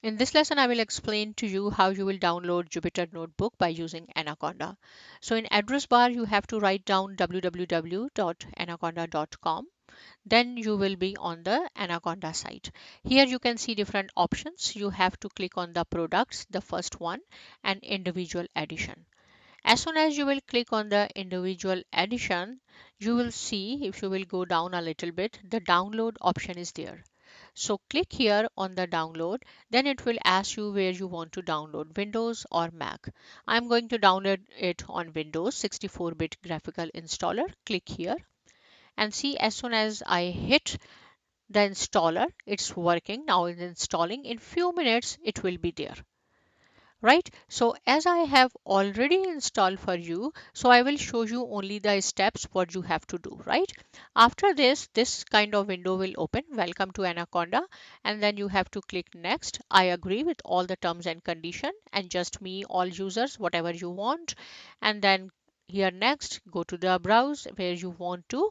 In this lesson, I will explain to you how you will download Jupyter Notebook by using Anaconda. So in address bar, you have to write down www.anaconda.com. Then you will be on the Anaconda site. Here you can see different options. You have to click on the products, the first one, and individual edition. As soon as you will click on the individual edition, you will see, if you will go down a little bit, the download option is there. So click here on the download, then it will ask you where you want to download, Windows or Mac. I'm going to download it on Windows 64-bit graphical installer. Click here and see, as soon as I hit the installer, it's working. Now it's installing. In few minutes, it will be there. Right, so as I have already installed for you, so I will show you only the steps what you have to do. Right, after this kind of window will open, welcome to Anaconda, and then you have to click next. I agree with all the terms and condition, and just me, all users, whatever you want. And then here next, go to the browse where you want to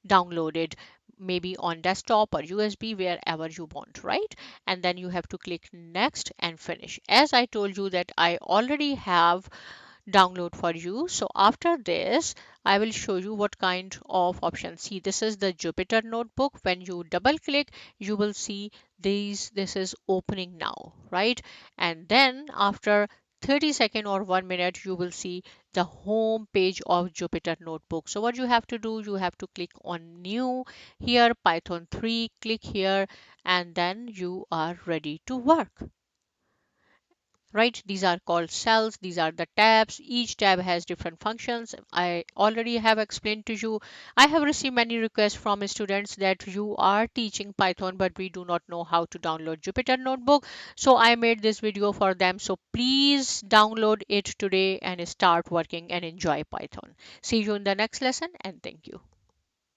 download it, maybe on desktop or USB, wherever you want, right? And then you have to click next and finish. As I told you that I already have download for you. So after this, I will show you what kind of options. See, this is the Jupyter notebook. When you double click, you will see this is opening now, right? And then after 30 seconds or 1 minute, you will see the home page of Jupyter notebook. So what you have to do, you have to click on new here, Python 3, click here, and then you are ready to work. Right, these are called cells, these are the tabs. Each tab has different functions. I already have explained to you. I have received many requests from students that you are teaching Python but we do not know how to download Jupyter notebook, so I made this video for them. So please download it today and start working and enjoy Python. See you in the next lesson, and thank you.